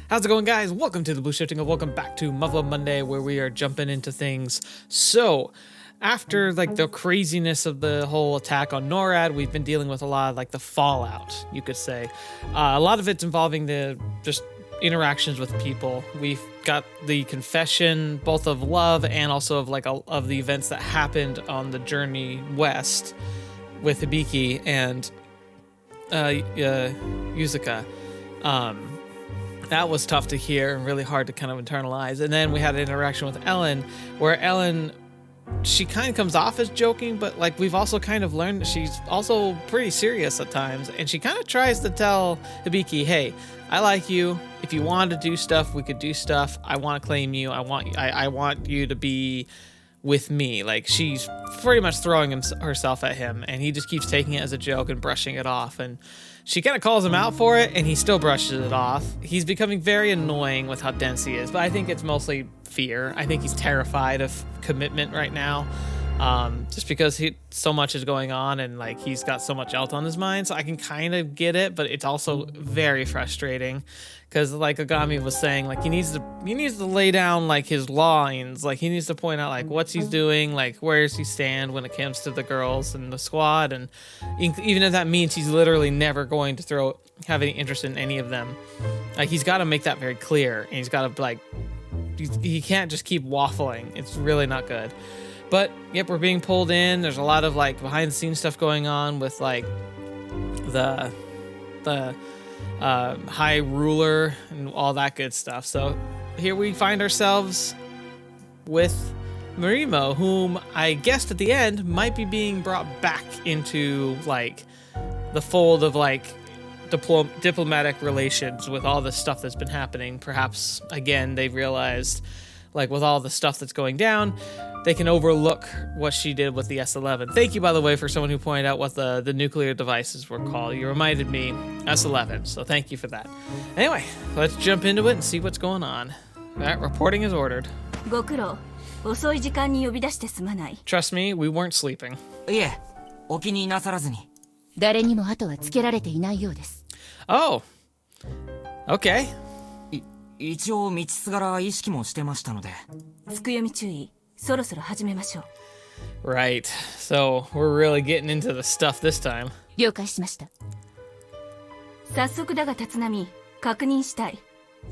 How's it going, guys? Welcome to the Blue Shifting, and welcome back to Muv-Luv Monday, where we are jumping into things. So, after like the craziness of the whole attack on NORAD, we've been dealing with a lot of like the fallout, you could say. A lot of it's involving the just interactions with people. We've got the confession, both of love and also of like of the events that happened on the journey west with Hibiki and Yuzuka. That was tough to hear and really hard to kind of internalize. And then we had an interaction with Ellen, where Ellen, she kind of comes off as joking, but like we've also kind of learned that she's also pretty serious at times. And she kind of tries to tell Hibiki, hey, I like you. If you want to do stuff, we could do stuff. I want to claim you. I want you to be with me. Like, she's pretty much throwing herself at him, and he just keeps taking it as a joke and brushing it off. And she kind of calls him out for it, and he still brushes it off. He's becoming very annoying with how dense he is, but I think it's mostly fear. I think he's terrified of commitment right now, just because so much is going on, and like he's got so much else on his mind. So I can kind of get it, but it's also very frustrating. Because like Agami was saying, like he needs to lay down like his lines, like he needs to point out like what he's doing, like where does he stand when it comes to the girls and the squad, and even if that means he's literally never going to have any interest in any of them, like he's got to make that very clear, and he's got to like he can't just keep waffling. It's really not good. But yep, we're being pulled in. There's a lot of like behind the scenes stuff going on with like the high ruler and all that good stuff. So here we find ourselves with Marimo, whom I guessed at the end might be being brought back into like the fold of like diplomatic relations with all the stuff that's been happening. Perhaps again they realized like with all the stuff that's going down, they can overlook what she did with the S11. Thank you, by the way, for someone who pointed out what the nuclear devices were called. You reminded me, S11, so thank you for that. Anyway, let's jump into it and see what's going on. All right, reporting is ordered. Trust me, we weren't sleeping. Oh, okay. 一応道すがら意識もしてましたので。つくよみ注意。そろそろ始めましょう。Right. So we're really getting into the stuff this time. 了解しました。早速だが立浪、確認したい。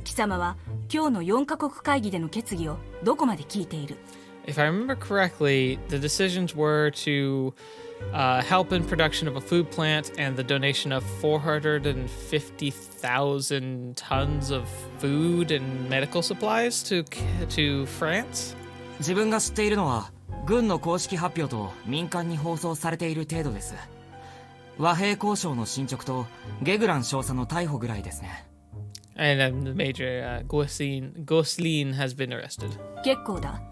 貴様は今日の4カ国会議での決議をどこまで聞いている？ If I remember correctly, the decisions were to help in production of a food plant and the donation of 450,000 tons of food and medical supplies to France? 自分が知っているのは軍の公式発表と民間に放送されている程度です。和平交渉の進捗とゲグラン少佐の逮捕ぐらいですね。And the Major Gosling has been arrested. 結構だ。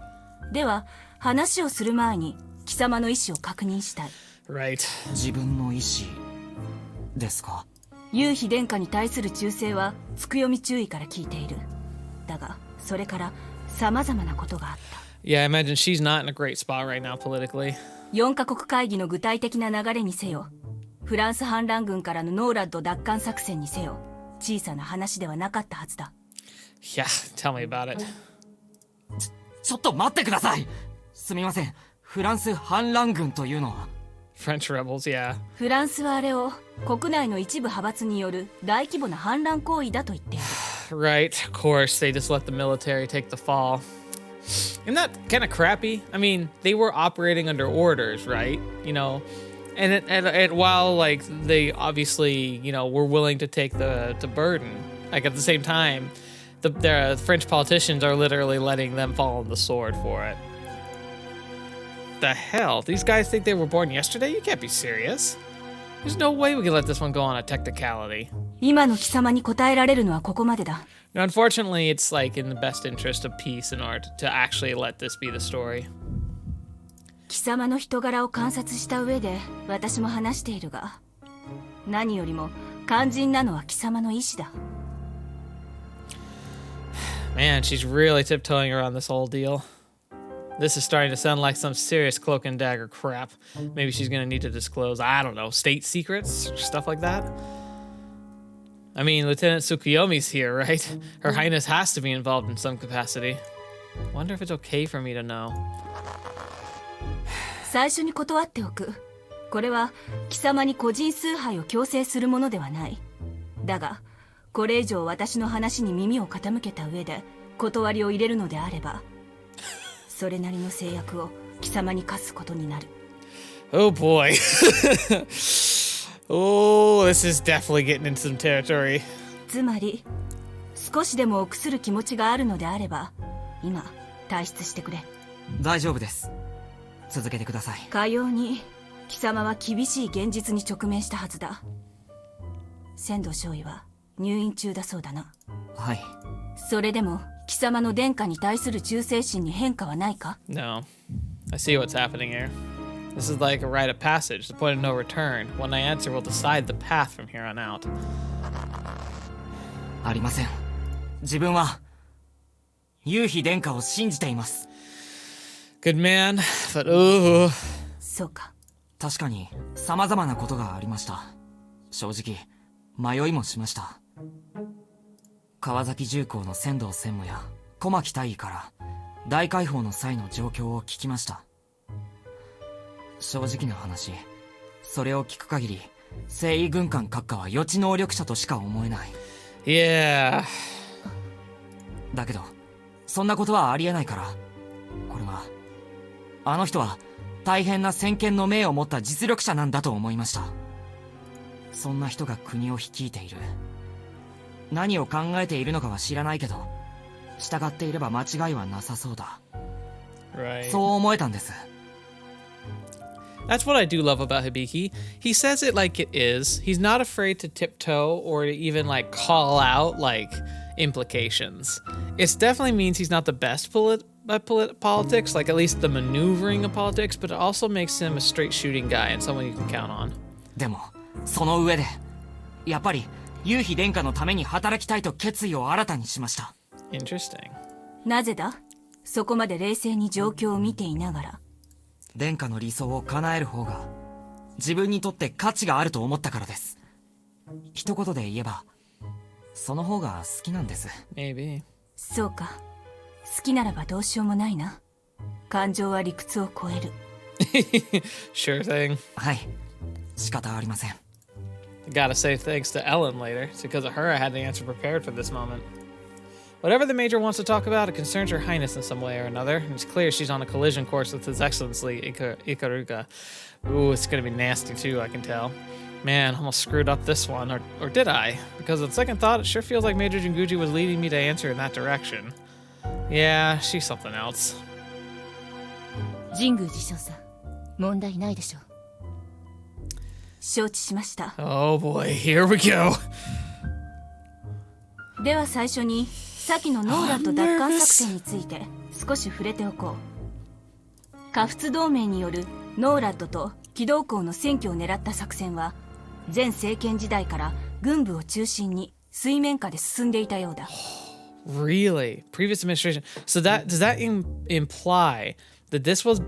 では話をする前に貴様の意思を確認したい。Right. 自分の意思ですか？夕日殿下に対する忠誠はつくよみ注意から聞いている。だがそれから様々なことがあった。Yeah, I imagine she's not in a great spot right now politically. 4カ国会議の具体的な流れにせよ、フランス反乱軍からのノーラッド奪還作戦にせよ、小さな話ではなかったはずだ。Yeah, tell me about it. ちょっと待ってください。すみません。フランス反乱軍というのは French rebels, yeah. フランスはあれを国内の一部派閥による大規模な反乱行為だと言っている。Right, of course, they just let the military take the fall. Isn't that kind of crappy? I mean, they were operating under orders, right? You know, and while like they obviously, you know, were willing to take the burden, like at the same time, the French politicians are literally letting them fall on the sword for it. The hell? These guys think they were born yesterday? You can't be serious. There's no way we can let this one go on a technicality. 今の貴様に答えられるのはここまでだ。Now, unfortunately, it's like in the best interest of peace in order to actually let this be the story. 貴様の人柄を観察した上で私も話しているが、何よりも肝心なのは貴様の意志だ。Man, she's really tiptoeing around this whole deal. This is starting to sound like some serious cloak and dagger crap. Maybe she's gonna need to disclose, I don't know, state secrets, stuff like that. I mean, Lieutenant Tsukuyomi's here, right? Her Highness has to be involved in some capacity. Wonder if it's okay for me to know. 最初に断っておく。これは貴様に個人崇拝を強制するものではない。だがこれ以上私の話に耳を傾けた上で断りを入れるのであれば、それなりの制約を貴様に課すことになる。Oh boy. Oh, this is definitely getting into some territory. つまり少しでも臆する気持ちがあるのであれば、今退出してくれ。大丈夫です。続けてください。かように貴様は厳しい現実に直面したはずだ。仙道少尉は入院中だそうだな。はい。それでも貴様の殿下に対する忠誠心に変化はないか？ No. I see what's happening here. This is like a rite of passage, the point of no return. When I answer, we'll decide the path from here on out. ありません。自分は夕日殿下を信じています。Good man, but ooh. そうか。確かに様々なことがありました。正直迷いもしました。川崎重工の仙道専務や小牧大尉から大解放の際の状況を聞きました。正直な話、それを聞く限り征夷軍艦閣下は予知能力者としか思えない。Yeah. だけどそんなことはありえないから、これはあの人は大変な先見の明を持った実力者なんだと思いました。そんな人が国を率いている。何を考えているのかは知らないけど、従っていれば間違いはなさそうだ。Right. そう思えたんです。That's what I do love about Hibiki. He says it like it is. He's not afraid to tiptoe or to even like call out like implications. It definitely means he's not the best at politics, like at least the maneuvering of politics, but it also makes him a straight shooting guy and someone you can count on. でもその上でやっぱり夕日殿下のために働きたいと決意を新たにしました。 Interesting. なぜだ？そこまで冷静に状況を見ていながら。殿下の理想を叶える方が自分にとって価値があると思ったからです。一言で言えばその方が好きなんです。 Maybe. そうか。好きならばどうしようもないな。感情は理屈を超える。Sure thing. はい、仕方ありません。 Gotta say thanks to Ellen later. It's because of her I had the answer prepared for this moment. Whatever the Major wants to talk about, it concerns Her Highness in some way or another. And it's clear she's on a collision course with His Excellency Ikaruga. Ooh, it's gonna be nasty too, I can tell. Man, almost screwed up this one. Or did I? Because on second thought, it sure feels like Major Jinguji was leading me to answer in that direction. Yeah, she's something else. 神宮寺少佐、問題ないでしょう。承知しました。 Oh boy, here we go. では最初に先のノーラッド奪還作戦について少し触れておこう。下仏同盟によるノーラッドと機動港の占拠を狙った作戦は前政権時代から軍部を中心に水面下で進んでいたようだ。Really? Previous administration. So does that imply that this was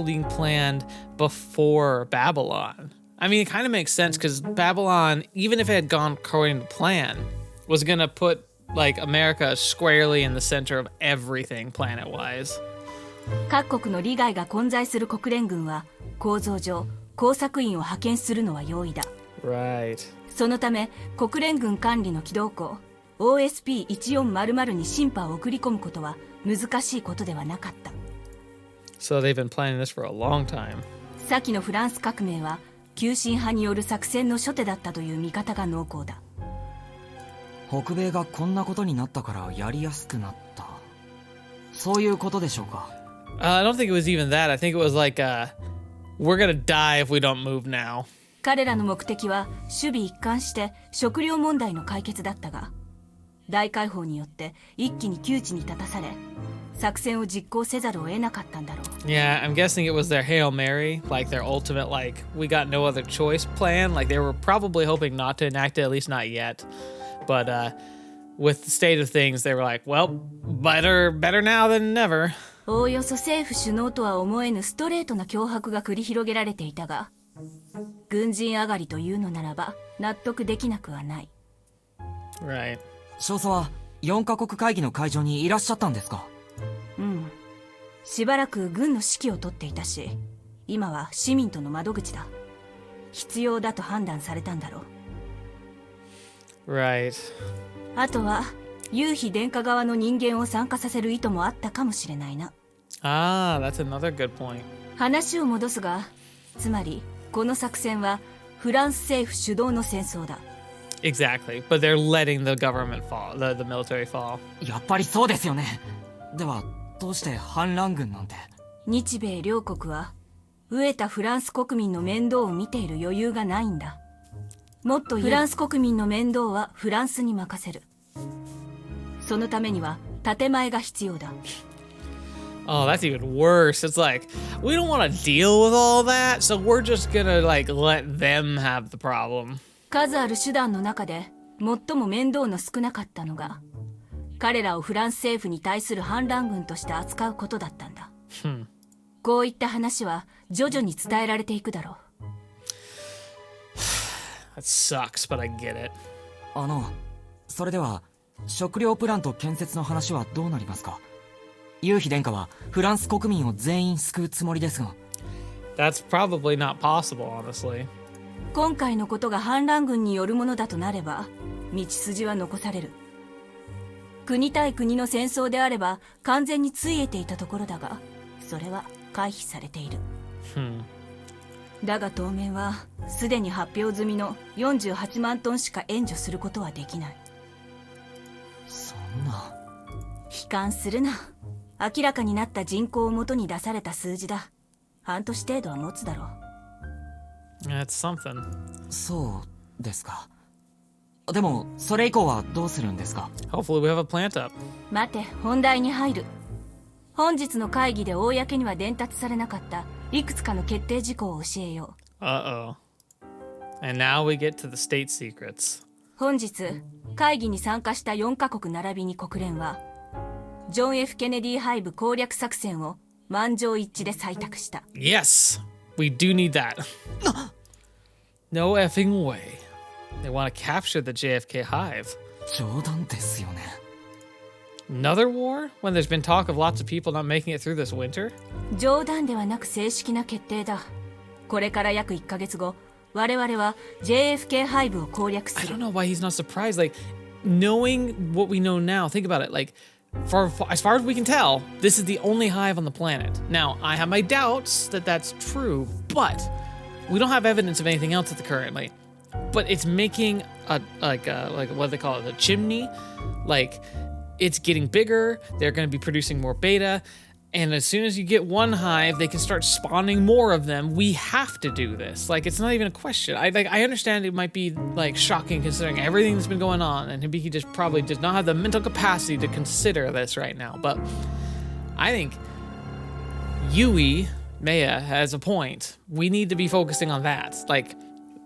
being planned before Babylon? I mean, it kind of makes sense because Babylon, even if it had gone according to plan, was gonna put like America squarely in the center of everything planet-wise. 各国の利害が混在する国連軍は構造上工作員を派遣するのは容易だ。Right. そのため国連軍管理の機動港 OSP1400 にシンパを送り込むことは難しいことではなかった。 So they've been planning this for a long time. 先のフランス革命は急進派による作戦の初手だったという見方が濃厚だ。北米がこんなことになったからやりやすくなった、そういうことでしょうか。I don't think it was even that. I think it was like, we're gonna die if we don't move now. 彼らの目的は守備一貫して食料問題の解決だったが、大解放によって一気に窮地に立たされ、作戦を実行せざるを得なかったんだろう。Yeah, I'm guessing it was their Hail Mary, like their ultimate, like, we got no other choice plan. Like, they were probably hoping not to enact it, at least not yet. But with the state of things, they were like, well, better now than never. おおよそ政府首脳とは思えぬストレートな脅迫が繰り広げられていたが、軍人上がりというのならば納得できなくはない。Right. 少佐は4カ国会議の会場にいらっしゃったんですか？うん。しばらく軍の指揮を取っていたし、今は市民との窓口だ。必要だと判断されたんだろう。Right. あとは夕日殿下側の人間を参加させる意図もあったかもしれないな。Ah, that's another good point. 話を戻すが、つまりこの作戦はフランス政府主導の戦争だ。Exactly. But they're letting the government fall, the military fall. やっぱりそうですよね。ではどうして反乱軍なんて。日米両国は飢えたフランス国民の面倒を見ている余裕がないんだ。もっとフランス国民の面倒はフランスに任せる。そのためには建前が必要だ。Oh, that's even worse. It's like, we don't want to deal with all that, so we're just gonna like let them have the problem. 数ある手段の中で最も面倒の少なかったのが、彼らをフランス政府に対する反乱軍として扱うことだったんだ。こういった話は徐々に伝えられていくだろう。That sucks, but I get it. それでは食料プラント建設の話はどうなりますか？夕日殿下はフランス国民を全員救うつもりですが。That's probably not possible, honestly. 今回のことが反乱軍によるものだとなれば、道筋は残される。国対国の戦争であれば完全についえていたところだが、それは回避されている。だが当面はすでに発表済みの48万トンしか援助することはできない。そんな。悲観するな。明らかになった人口をもとに出された数字だ。半年程度は持つだろう。That's something. そうですか。でもそれ以降はどうするんですか？ Hopefully we have a plant up. 待て、本題に入る。本日の会議で公には伝達されなかったいくつかの決定事項を教えよう。Uh-oh. And now we get to the state secrets. 本日会議に参加した4カ国並びに国連はジョン・ F ・ケネディ・ハイブ攻略作戦を満場一致で採択した。 Yes, we do need that. No effing way. They want to capture the JFK Hive. 冗談ですよね。Another war? When there's been talk of lots of people not making it through this winter? 冗談ではなく正式な決定だ。これから約1ヶ月後、我々は JFK ハイブを攻略 I する。 don't know why he's not surprised. Like, knowing what we know now, think about it. Like, as far as we can tell, this is the only hive on the planet. Now, I have my doubts that that's true, but we don't have evidence of anything else at the currently. But it's making a what do they call it? A chimney. Like, it's getting bigger. They're going to be producing more beta. And as soon as you get one hive, they can start spawning more of them. We have to do this. Like, it's not even a question. I understand it might be like shocking considering everything that's been going on, and Hibiki just probably does not have the mental capacity to consider this right now. But I think Yui Maya has a point. We need to be focusing on that. Like,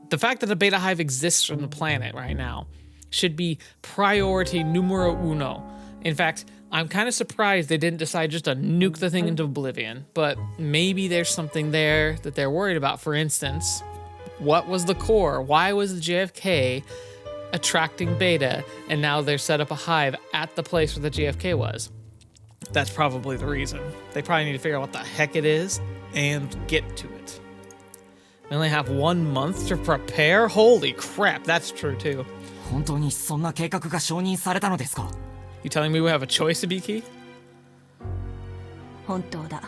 the fact that a beta hive exists on the planet right now should be priority numero uno. In fact, I'm kind of surprised they didn't decide just to nuke the thing into oblivion, but maybe there's something there that they're worried about. For instance, what was the core? Why was the JFK attracting beta, and now they're set up a hive at the place where the JFK was? That's probably the reason. They probably need to figure out what the heck it is and get to it. We only have 1 month to prepare? Holy crap, that's true too. 本当にそんな計画が承認されたのですか？ You telling me we have a choice, Hibiki? 本当だ。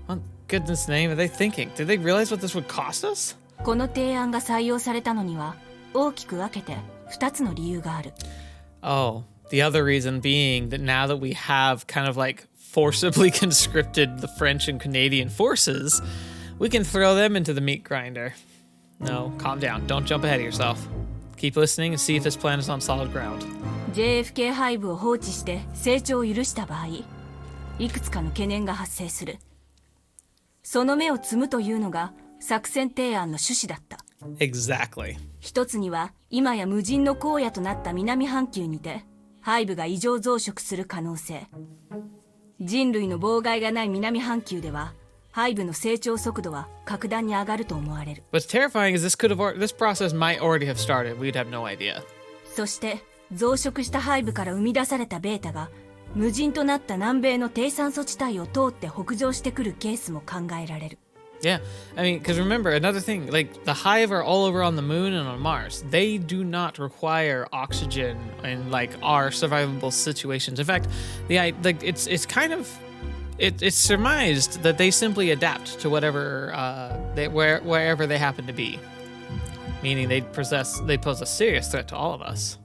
What goodness name are they thinking? Did they realize what this would cost us? この提案が採用されたのには大きく分けて2つの理由がある。 Oh, the other reason being that now that we have kind of like forcibly conscripted the French and Canadian forces, we can throw them into the meat grinder. No, calm down. Don't jump ahead of yourself. Keep listening and see if this plan is on solid ground. JFK ハイブを放置して成長を許した場合、いくつかの懸念が発生する。その目を摘むというのが作戦提案の趣旨だった。 Exactly. 一つには今や無人の荒野となった南半球にてハイブが異常増殖する可能性。人類の妨害がない南半球ではハイブの成長速度は格段に上がると思われる。 What's terrifying is this process might already have started. We'd have no idea. そして増殖したハイブから生み出されたベータが無人となった南米の低酸素地帯を通って北上してくるケースも考えられる。 Yeah, I mean, because remember, another thing, like, the Hive are all over on the moon and on Mars. They do not require oxygen in, like, our survivable situations. In fact, it's kind of, it's surmised that they simply adapt to whatever, wherever they happen to be. Meaning they pose a serious threat to all of us.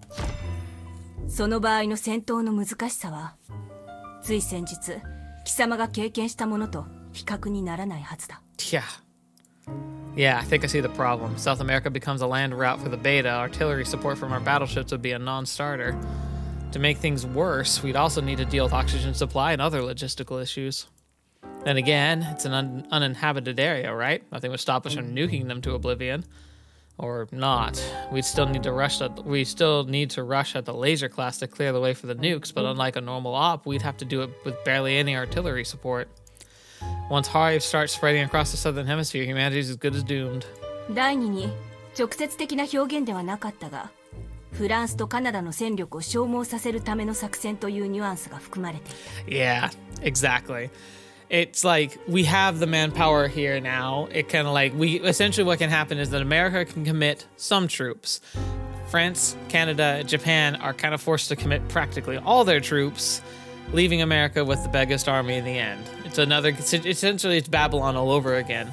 その場合の戦闘の難しさは、つい先日、貴様が経験したものと比較にならないはずだ。Yeah, I think I see the problem. South America becomes a land route for the beta. Artillery support from our battleships would be a non-starter. To make things worse, we'd also need to deal with oxygen supply and other logistical issues. Then again, it's an uninhabited area, right? Nothing would stop us from nuking them to oblivion. Or not. We'd still need to rush at the laser class to clear the way for the nukes, but unlike a normal op, we'd have to do it with barely any artillery support. Once Hive starts spreading across the southern hemisphere, humanity's as good as doomed. 第2に直接的な表現ではなかったが、フランスとカナダの戦力を消耗させるための作戦というニュアンスが含まれていた。Yeah, exactly. It's like we have the manpower here now. It kind of like essentially what can happen is that America can commit some troops. France, Canada, Japan are kind of forced to commit practically all their troops, leaving America with the biggest army in the end. Essentially it's Babylon all over again.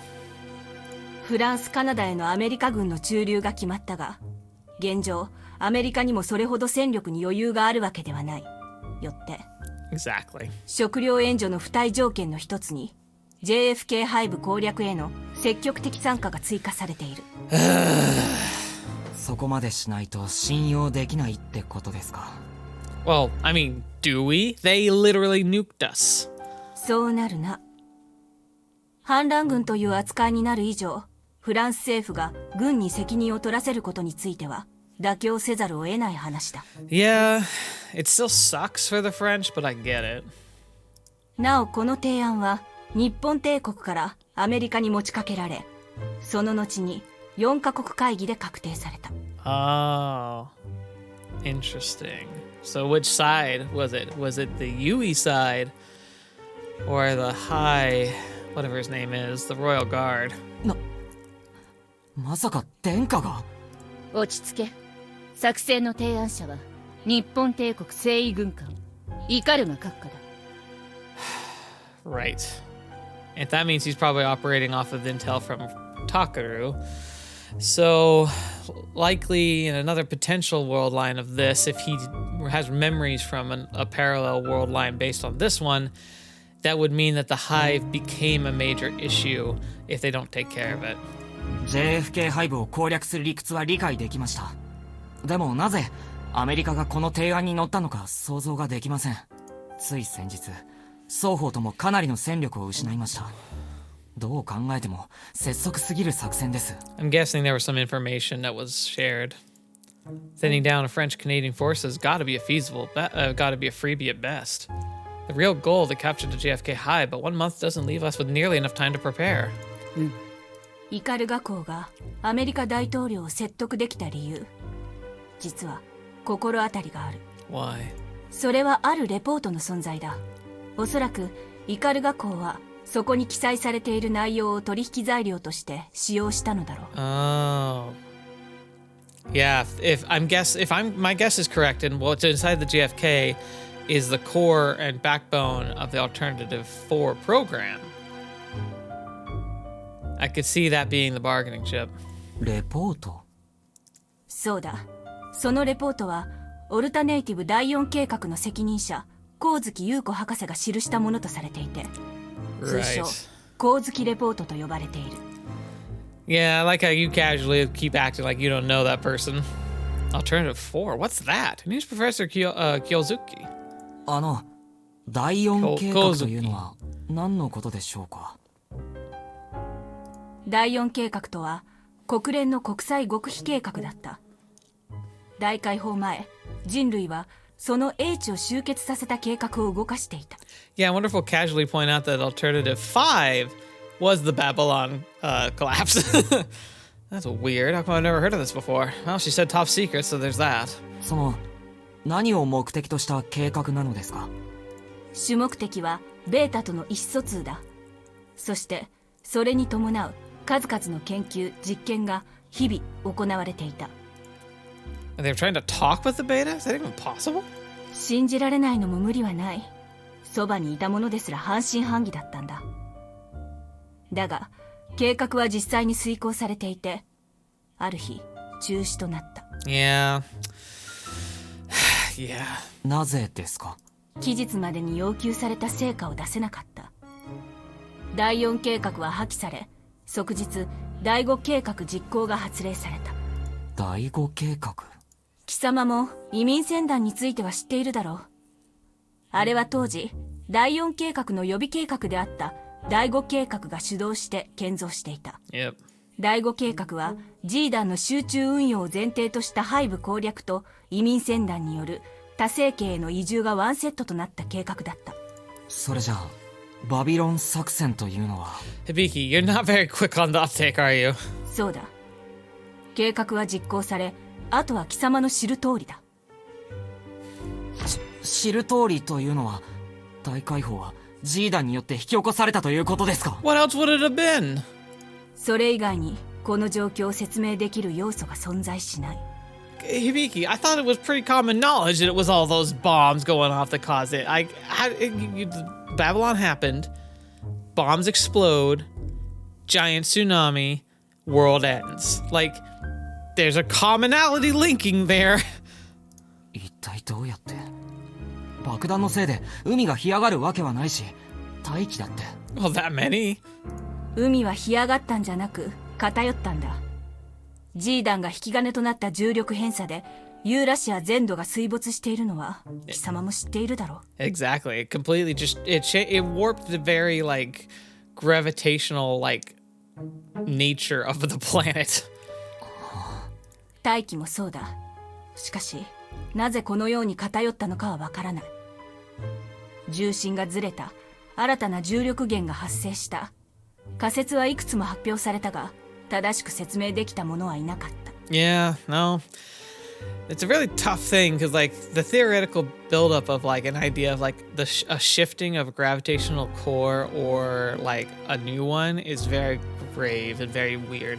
フランス、カナダへのアメリカ軍の駐留が決まったが、現状、アメリカにもそれほど戦力に余裕があるわけではない。よって、Exactly. 食料援助の付帯条件の一つに JFK ハイブ攻略への積極的参加が追加されている。そこまでしないと信用できないってことですか。Well, I mean, do we? They literally nuked us. そうなるな。反乱軍という扱いになる以上、フランス政府が軍に責任を取らせることについては妥協せざるを得ない話だ。Yeah, it still sucks for the French, but I get it. なおこの提案は日本帝国からアメリカに持ちかけられ、その後に4カ国会議で確定された。Oh, interesting. So which side was it? Was it the Yui side or the High, whatever his name is, the Royal Guard? まさか殿下が？落ち着け。作戦の提案者は日本帝国征夷軍艦イカルマ閣下だ。Right. And that means he's probably operating off of intel from Takaru. So, likely in another potential world line of this, if he has memories from a parallel world line based on this one, that would mean that the Hive became a major issue if they don't take care of it. JFK ハイブを攻略する理屈は理解できました。でもなぜアメリカがこの提案に乗ったのか想像ができません。つい先日、双方ともかなりの戦力を失いました。どう考えても拙速すぎる作戦です。I'm guessing there was some information that was shared. Thinning down a French-Canadian force has got to be a freebie at best. The real goal to capture the JFK Hive, but 1 month doesn't leave us with nearly enough time to prepare. イカル画工がアメリカ大統領を説得できた理由、実は心当たりがある。Why? それはあるレポートの存在だ。おそらくイカル画工はそこに記載されている内容を取引材料として使用したのだろう。Oh. Yeah, my guess is correct, and what's inside the JFK is the core and backbone of the Alternative 4 program. I could see that being the bargaining chip. レポート？そうだ。そのレポートはオルタネイティブ第4計画の責任者光月優子博士が記したものとされていて、通称光月レポートと呼ばれている。Yeah, I like how you casually keep acting like you don't know that person. Alternative 4? What's that? Who's Professor Kouzuki? 第4計画というのは何のことでしょうか？第4計画とは国連の国際極秘計画だった。大解放前、人類はその英知を集結させた計画を動かしていた。Yeah, I wonder if we'll casually point out that Alternative 5 was the Babylon collapse. That's weird. How come I've never heard of this before? Well, she said top secret, so there's that. その何を目的とした計画なのですか？主目的はベータとの意思疎通だ。そしてそれに伴う数々の研究実験が日々行われていた。 And they're trying to talk with the beta? Is that even possible? 信じられないのも無理はない。そばにいたものですら半信半疑だったんだ。だが計画は実際に遂行されていて、ある日中止となった。 Yeah. Yeah. なぜですか？期日までに要求された成果を出せなかった。第4計画は破棄され、即日第5計画実行が発令された。第5計画？貴様も移民船団については知っているだろう。あれは当時第4計画の予備計画であった第5計画が主導して建造していた。 Yep. 第5計画は G 団の集中運用を前提としたハイブ攻略と移民船団による他政権への移住がワンセットとなった計画だった。それじゃあバビロン作戦というのは？ Hibiki, you're not very quick on the uptake, are you? そうだ。計画は実行され、あとは貴様の知る通りだ。知る通りというのは、大解放は G 団によって引き起こされたということですか？ What else would it have been? それ以外にこの状況を説明できる要素が存在しない。 Hibiki, I thought it was pretty common knowledge that it was all those bombs going off that caused it. Babylon happened, bombs explode, giant tsunami, world ends. Like, there's a commonality linking there. 一体どうやって？爆弾のせいで海が干上がるわけはないし、大気だって。 Well, that many. 海は干上がったんじゃなく偏ったんだ。 G 団が引き金となった重力偏差でユーラシア全土が水没しているのは貴様も知っているだろう。 Exactly. It completely just it warped the very like gravitational like nature of the planet. 大気もそうだ。しかしなぜこのように偏ったのかはわからない。重心がずれた、新たな重力源が発生した。仮説はいくつも発表されたが、正しく説明できた者はいなかった。 Yeah, no. It's a really tough thing because like the theoretical buildup of like an idea of like a shifting of a gravitational core or like a new one is very grave and very weird.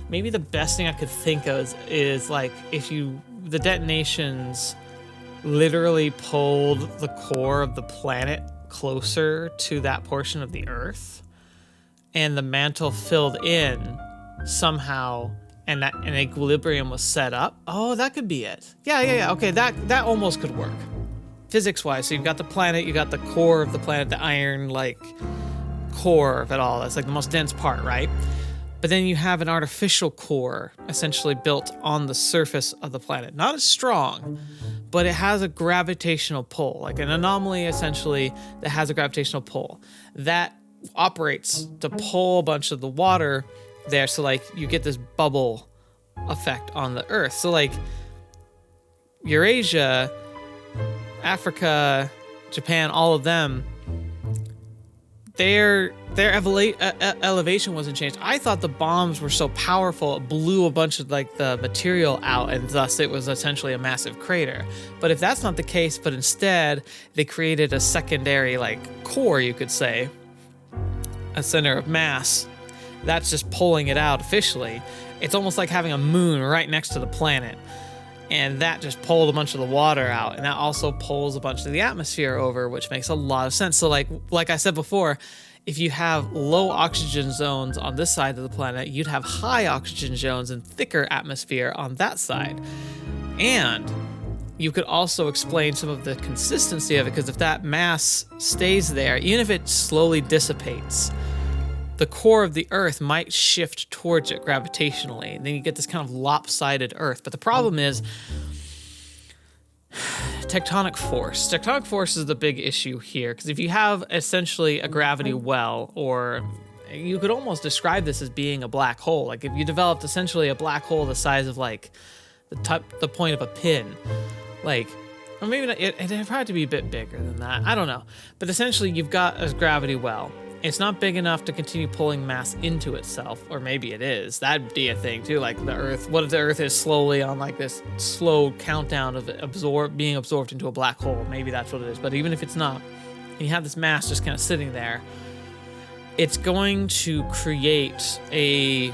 Maybe the best thing I could think of is like if the detonations literally pulled the core of the planet closer to that portion of the Earth, and the mantle filled in somehow, and that an equilibrium was set up. Oh, that could be it. Yeah. Okay, that almost could work, physics-wise. So you've got the planet, you got the core of the planet, the iron like core of it all. That's like the most dense part, right? But then you have an artificial core essentially built on the surface of the planet. Not as strong, but it has a gravitational pull, like an anomaly essentially that has a gravitational pull that operates to pull a bunch of the water there. So like you get this bubble effect on the Earth. So like Eurasia, Africa, Japan, all of them, their elevation wasn't changed. I thought the bombs were so powerful it blew a bunch of like the material out, and thus it was essentially a massive crater. But if that's not the case, but instead they created a secondary like core, you could say, a center of mass that's just pulling it out officially. It's almost like having a moon right next to the planet, and that just pulled a bunch of the water out, and that also pulls a bunch of the atmosphere over, which makes a lot of sense. So like I said before, if you have low oxygen zones on this side of the planet, you'd have high oxygen zones and thicker atmosphere on that side. And you could also explain some of the consistency of it, because if that mass stays there, even if it slowly dissipates, the core of the Earth might shift towards it gravitationally, and then you get this kind of lopsided Earth. But the problem is tectonic force. Tectonic force is the big issue here, because if you have essentially a gravity well, or you could almost describe this as being a black hole. Like if you developed essentially a black hole the size of like the point of a pin, like, or maybe not, it'd probably have to be a bit bigger than that. I don't know. But essentially you've got a gravity well, It's not big enough to continue pulling mass into itself, or maybe it is. That'd be a thing too. Like the Earth, what if the Earth is slowly on like this slow countdown of being absorbed into a black hole? Maybe that's what it is. But even if it's not, and you have this mass just kind of sitting there, it's going to create a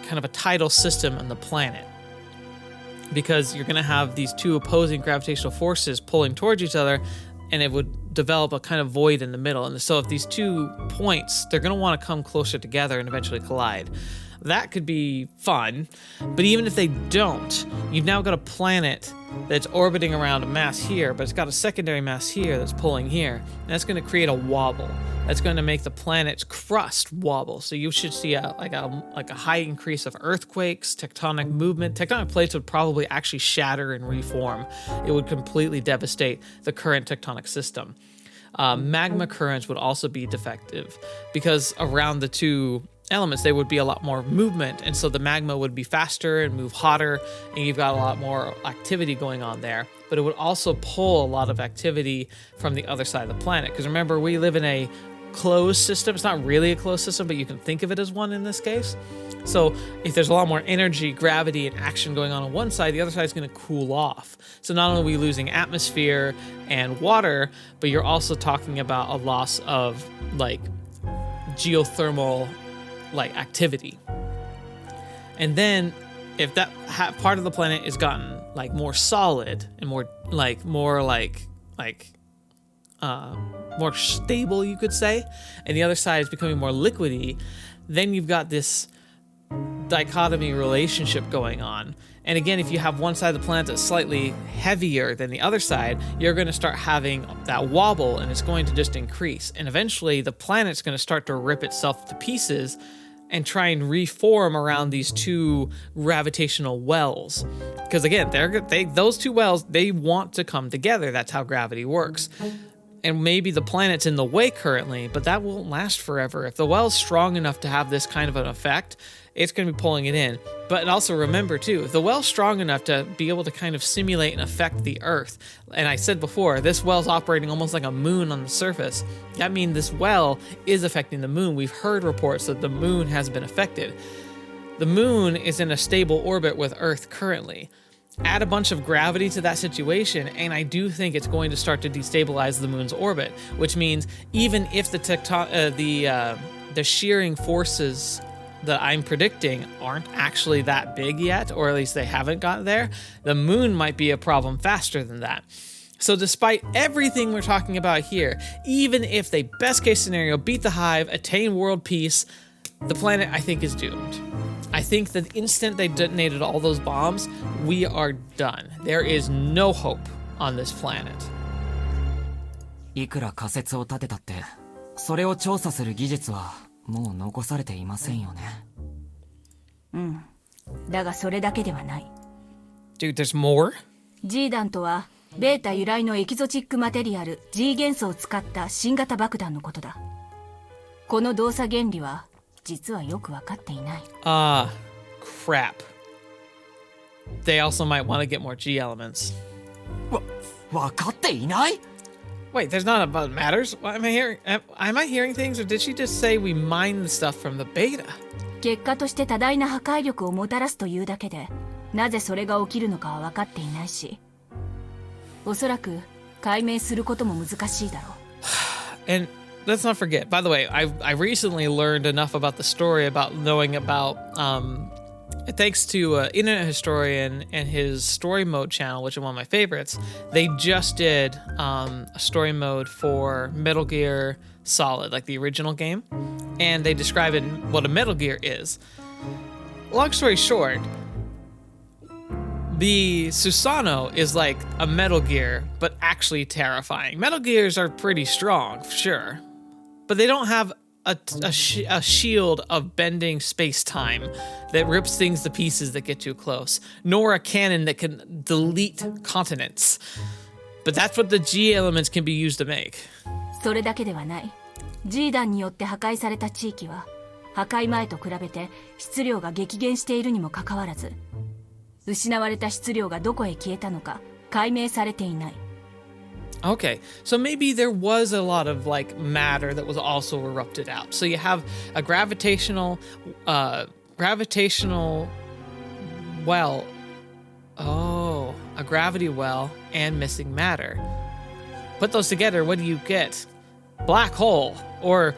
kind of a tidal system on the planet, because you're going to have these two opposing gravitational forces pulling towards each other, and it would develop a kind of void in the middle. And so if these 2 points, they're going to want to come closer together and eventually collide. That could be fun, but even if they don't, you've now got a planet that's orbiting around a mass here, but it's got a secondary mass here that's pulling here, and that's going to create a wobble. That's going to make the planet's crust wobble. So you should see a high increase of earthquakes, tectonic movement. Tectonic plates would probably actually shatter and reform. It would completely devastate the current tectonic system. Magma currents would also be defective, because around the two elements there would be a lot more movement, and so the magma would be faster and move hotter, and you've got a lot more activity going on there. But it would also pull a lot of activity from the other side of the planet, because remember, we live in a closed system. It's not really a closed system, but you can think of it as one in this case. So if there's a lot more energy, gravity, and action going on one side, the other side is going to cool off. So not only are we losing atmosphere and water, but you're also talking about a loss of like geothermal like activity. And then if that part of the planet is gotten like more solid and more stable, you could say, and the other side is becoming more liquidy, then you've got this dichotomy relationship going on. And again, if you have one side of the planet that's slightly heavier than the other side, you're going to start having that wobble, and it's going to just increase. And eventually the planet's going to start to rip itself to pieces and try and reform around these two gravitational wells. Because again, those two wells, they want to come together. That's how gravity works. And maybe the planet's in the way currently, but that won't last forever. If the well's strong enough to have this kind of an effect, it's going to be pulling it in. But also remember too, if the well's strong enough to be able to kind of simulate and affect the Earth, and I said before, this well's operating almost like a moon on the surface. That means this well is affecting the moon. We've heard reports that the moon has been affected. The moon is in a stable orbit with Earth currently. Add a bunch of gravity to that situation, and I do think it's going to start to destabilize the moon's orbit, which means even if the shearing forces that I'm predicting aren't actually that big yet, or at least they haven't got there, the moon might be a problem faster than that. So despite everything we're talking about here, even if they best case scenario beat the Hive, attain world peace, the planet I think is doomed. I think the instant they detonated all those bombs, we are done. There is no hope on this planet. いくら仮説を立てたって、それを調査する技術はもう残されていませんよね。うん。だがそれだけではない。Dude, there's more? G 弾とは、ベータ由来のエキゾチックマテリアル G 元素を使った新型爆弾のことだ。この動作原理は、実はよくわかっていない。Crap. They also might want to get more G elements. わかっていない? Wait, there's not about matters? What am I hearing? Am I hearing things, or did she just say we mine the stuff from the beta? 結果として多大な破壊力をもたらすというだけで、なぜそれが起きるのかは分かっていないし、おそらく解明することも難しいだろう。And let's not forget, by the way, I recently learned enough about the story about knowing about, thanks to Internet Historian and his story mode channel, which is one of my favorites. They just did a story mode for Metal Gear Solid, like the original game, and they describe it what a Metal Gear is. Long story short, the Susanoo is like a Metal Gear, but actually terrifying. Metal Gears are pretty strong, sure, but they don't have a shield of bending space-time that rips things to pieces that get too close, nor a cannon that can delete continents. But that's what the G elements can be used to make. それだけではない。G 弾によって破壊された地域は、破壊前と比べて質量が激減しているにもかかわらず、失われた質量がどこへ消えたのか解明されていない。Okay, so maybe there was a lot of like matter that was also erupted out. So you have a gravitational well. Oh, a gravity well and missing matter. Put those together, what do you get? Black hole, or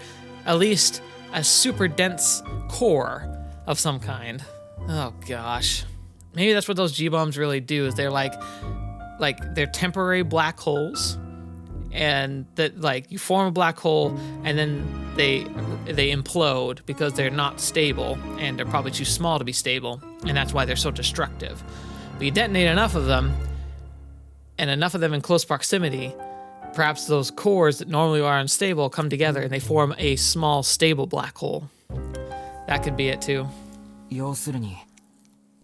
at least a super dense core of some kind. Oh gosh. Maybe that's what those G-bombs really do, is they're like they're temporary black holes, and that like you form a black hole and then they implode because they're not stable and they're probably too small to be stable, and that's why they're so destructive. But you detonate enough of them, and enough of them in close proximity, perhaps those cores that normally are unstable come together and they form a small stable black hole. That could be it too. 要するに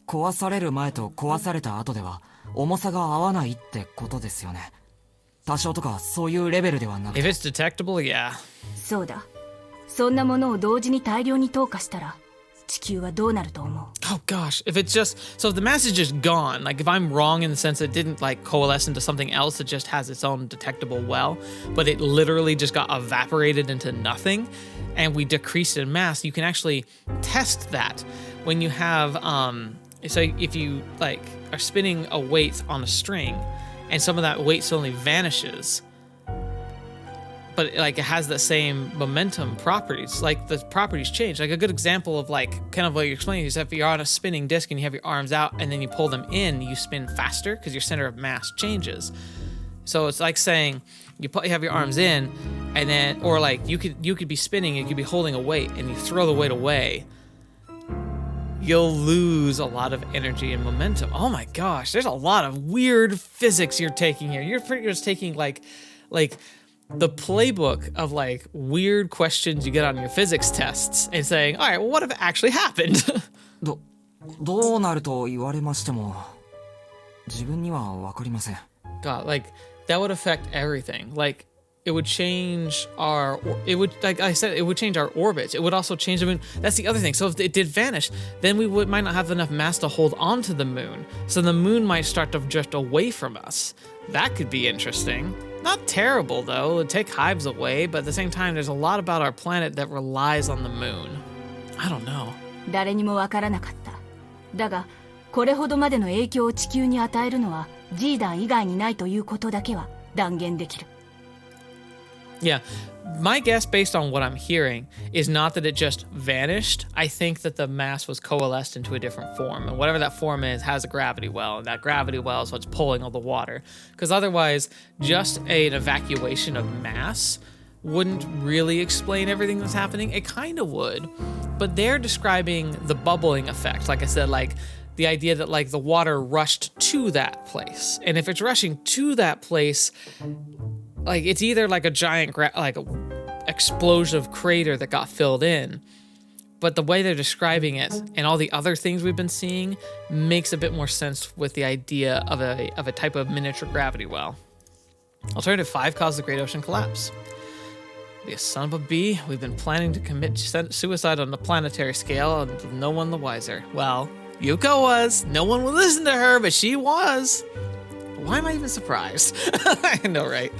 壊される前と壊された後では重さが合わないってことですよね。多少とかそういうレベルではなく If て。 it's detectable, yeah. そうだ。そんなものを同時に大量に投下したら地球はどうなると思う？ Oh gosh, if it's just so if the mass is just gone, like if I'm wrong in the sense that it didn't like coalesce into something else that just has its own detectable well, but it literally just got evaporated into nothing, and we decreased in mass, you can actually test that when you have so if you like are spinning a weight on a string, and some of that weight suddenly vanishes. But like it has the same momentum properties, like the properties change. Like a good example of like kind of what you're explaining is if you're on a spinning disc and you have your arms out and then you pull them in, you spin faster because your center of mass changes. So it's like saying you have your arms in, and then, or like you could be spinning, you could be holding a weight, and you throw the weight away, you'll lose a lot of energy and momentum. Oh my gosh, there's a lot of weird physics you're taking here. You're pretty much taking like the playbook of like weird questions you get on your physics tests and saying, all right, well, what if it actually happened? どうなると言われましても自分には分かりません。 God, like that would affect everything. Like it would change it would, like I said, it would change our orbits. It would also change the moon. That's the other thing. So if it did vanish, then we might not have enough mass to hold onto the moon. So the moon might start to drift away from us. That could be interesting. Not terrible though, it would take hives away, but at the same time, there's a lot about our planet that relies on the moon. I don't know. 誰にもわからなかった。だが、これほどまでの影響を地球に与えるのはジーダン以外にないということだけは断言できる。Yeah, my guess based on what I'm hearing is not that it just vanished. I think that the mass was coalesced into a different form, and whatever that form is has a gravity well, and that gravity well is what's pulling all the water. Because otherwise, just an evacuation of mass wouldn't really explain everything that's happening. It kind of would, but they're describing the bubbling effect. Like I said, like the idea that like the water rushed to that place, and if it's rushing to that place, like it's either like a giant like a explosive crater that got filled in, but the way they're describing it and all the other things we've been seeing makes a bit more sense with the idea of a type of miniature gravity well. Alternative 5 caused the Great Ocean collapse. The son of a bee, we've been planning to commit suicide on the planetary scale, and no one the wiser. Well, Yuko was. No one would listen to her, but she was. Why am I even surprised? I know, right?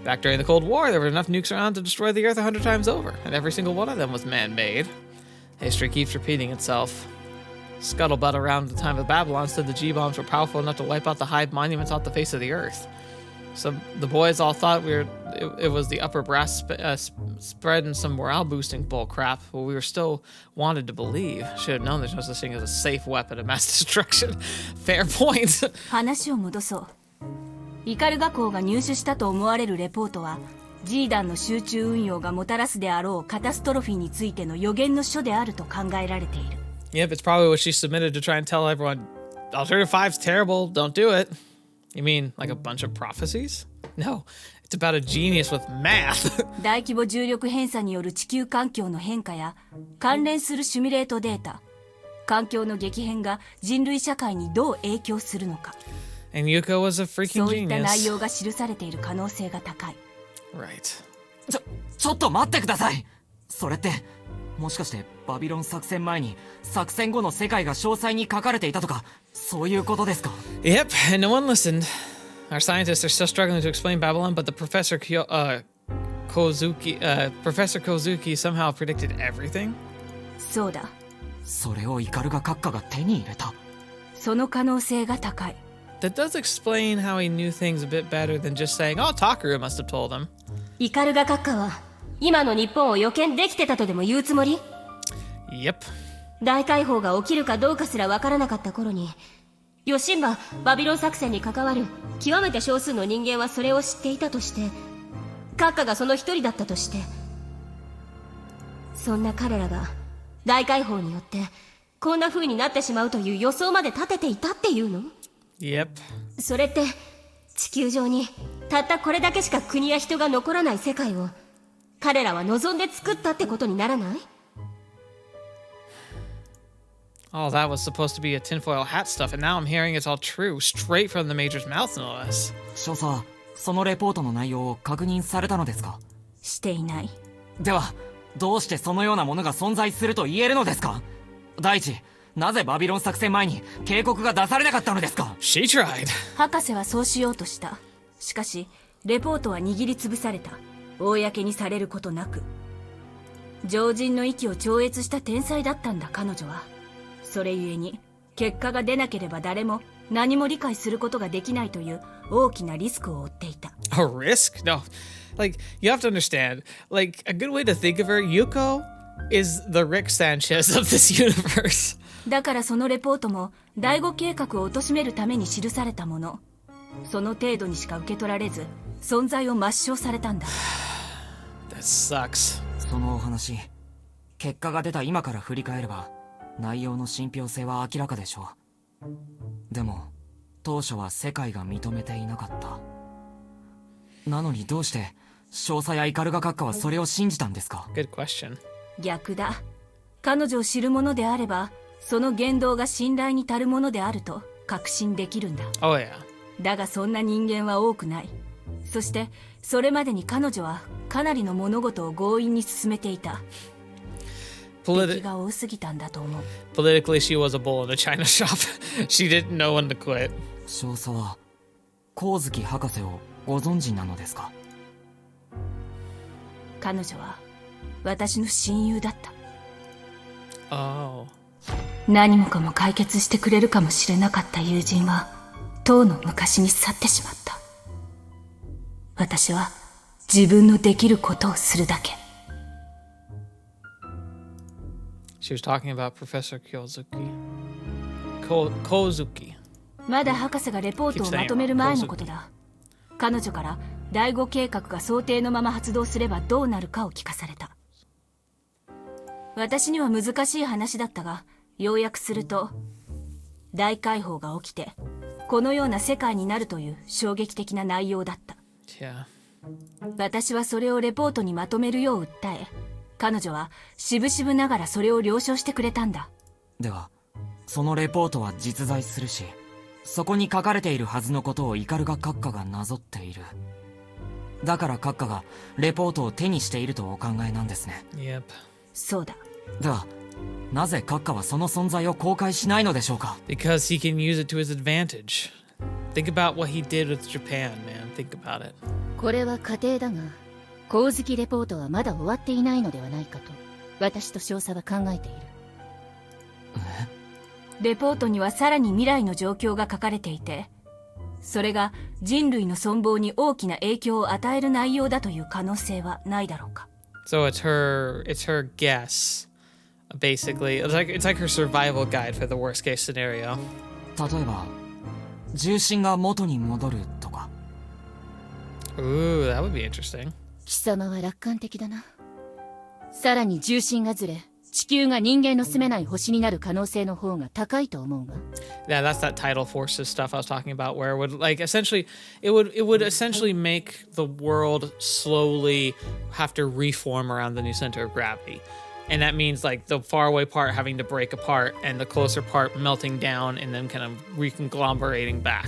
Back during the Cold War, there were enough nukes around to destroy the Earth 100 times over, and every single one of them was man-made. History keeps repeating itself. Scuttlebutt around the time of Babylon said the G-bombs were powerful enough to wipe out the Hive monuments off the face of the Earth. So the boys all thought it was the upper brass spread and some morale-boosting bullcrap, but we were still wanted to believe. Should have known there's no such thing as a safe weapon of mass destruction. Fair point. 話を戻そう。イカルガ校が入手したと思われるレポートは、ジーダンの集中運用がもたらすであろうカタストロフィーについての予言の書であると考えられている。Yep, it's probably what she submitted to try and tell everyone, Alternative 5's terrible, don't do it. You mean like a bunch of prophecies? No, it's about a genius with math. 大規模重力偏差による地球環境の変化や関連するシミュレートデータ、環境の激変が人類社会にどう影響するのか。And Yuko was a freaking そういった内 genius. 容が記されている可能性が高い。Right. ちょっと待ってください。それってもしかしてバビロン作戦前に作戦後の世界が詳細に書かれていたとかそういうことですか？ Yep, and no one listened. Our scientists are still struggling to explain Babylon, but the Professor Kouzuki somehow predicted everything. そうだ。それをイカルガ閣下が手に入れた。その可能性が高い。 That does explain how he knew things a bit better than just saying, "Oh, Takaru must have told him." イカルガ閣下は今の日本を予見できてたとでも言うつもり？ Yep. 大解放が起きるかどうかすらわからなかった頃に、ヨシンババビロン作戦に関わる極めて少数の人間はそれを知っていたとして、閣下がその一人だったとして、そんな彼らが大解放によってこんな風になってしまうという予想まで立てていたっていうの？ Yep. それって地球上にたったこれだけしか国や人が残らない世界を彼らは望んで作ったってことにならない？ All that was supposed to be a tinfoil hat stuff, and now I'm hearing it's all true, straight from the Major's mouth, no less. 少佐、そのレポートの内容を確認されたのですか？していない。では、どうしてそのようなものが存在すると言えるのですか？第一、なぜバビロン作戦前に警告が出されなかったのですか？ She tried. 博士はそうしようとした。しかしレポートは握りつぶされた。公にされることなく。常人の域を超越した天才だったんだ、彼女は。それゆえに結果が出なければ誰も何も理解することができないという大きなリスクを負っていた。 A risk? No. Like, you have to understand, like, a good way to think of her, Yuko is the Rick Sanchez of this universe. だからそのレポートも第五計画を貶めるために記されたもの。その程度にしか受け取られず存在を抹消されたんだ。That sucks. そのお話、結果が出た今から振り返れば内容の信憑性は明らかでしょう。でも当初は世界が認めていなかった。なのにどうして少佐やイカルガ閣下はそれを信じたんですか？ Good question. 逆だ。彼女を知る者であればその言動が信頼に足るものであると確信できるんだ。 Oh, yeah. だがそんな人間は多くない。そしてそれまでに彼女はかなりの物事を強引に進めていた。敵が多すぎたんだと思う。 Politically, she was a bull in a china shop. She didn't know when to quit. 少佐は光月博士をご存知なのですか？彼女は私の親友だった。 Oh. 何もかも解決してくれるかもしれなかった友人はとうの昔に去ってしまった。私は自分のできることをするだけ。 She was talking about Professor Kouzuki. まだ博士がレポートをまとめる前のことだ。彼女から第五計画が想定のまま発動すればどうなるかを聞かされた。私には難しい話だったが、要約すると大解放が起きてこのような世界になるという衝撃的な内容だった。 Yeah. 私はそれをレポートにまとめるよう訴え、彼女はしぶしぶながらそれを了承してくれたんだ。では、そのレポートは実在するし、そこに書かれているはずのことをイカルガ閣下がなぞっている。だから閣下がレポートを手にしているとお考えなんですね。Yep. そうだ。では、なぜ閣下はその存在を公開しないのでしょうか？ Because he can use it to his advantage. Think about what he did with Japan, man. Think about it. これは仮定だが、光月レポートはまだ終わっていないのではないかと私と少佐は考えている。レポートにはさらに未来の状況が書かれていて、それが人類の存亡に大きな影響を与える内容だという可能性はないだろうか。 So it's her guess. Basically, it's like her survival guide for the worst case scenario. 例えば、重心が元に戻るとか。Ooh, that would be interesting. 貴様は楽観的だな。さらに重心がずれ、地球が人間の住めない星になる可能性の方が高いと思うが。 Yeah, that's that tidal forces stuff I was talking about, where it would like essentially, it would essentially make the world slowly have to reform around the new center of gravity, and that means like the faraway part having to break apart and the closer part melting down and then kind of reconglomerating back.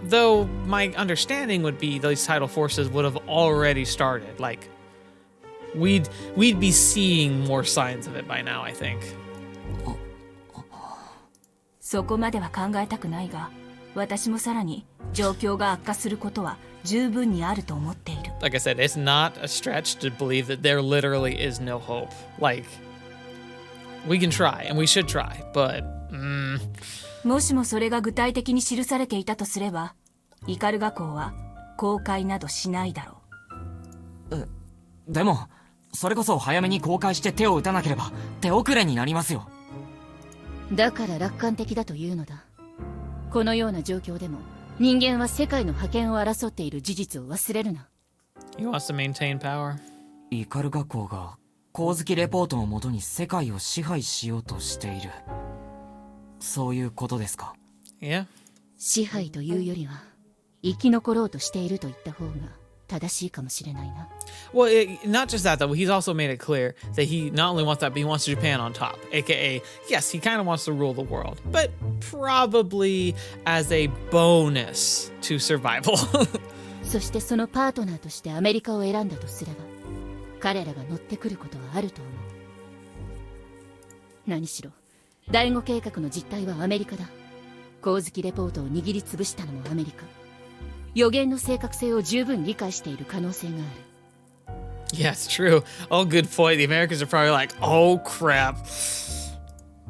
Though my understanding would be these tidal forces would have already started. Like we'd be seeing more signs of it by now, I think. そこまでは考えたくないが、私もさらに状況が悪化することは十分にあると思っている。 Like I said, it's not a stretch to believe that there literally is no hope. Like, we can try, and we should try, but... もしもそれが具体的に記されていたとすれば、イカルガ校は公開などしないだろう。でもそれこそ早めに公開して手を打たなければ手遅れになりますよ。だから楽観的だというのだ。このような状況でも人間は世界の覇権を争っている事実を忘れるな。 He wants to maintain power. イカル学校が光月レポートをもとに世界を支配しようとしている、そういうことですか？ Yeah. 支配というよりは生き残ろうとしていると言った方が正しいかもしれないな。 Well, not just that, though. He's also made it clear that he not only wants that, but he wants Japan on top. AKA, yes, he kind of wants to rule the world, but probably as a bonus to survival. そしてそのパートナーとしてアメリカを選んだとすれば、彼らが乗ってくることはあると思う。何しろ第5計画の実態はアメリカだ。光月レポートを握りつぶしたのもアメリカ。予言の正確性を十分理解している可能性がある。 Yeah, it's true. Oh, good point. The Americans are probably like, oh, crap.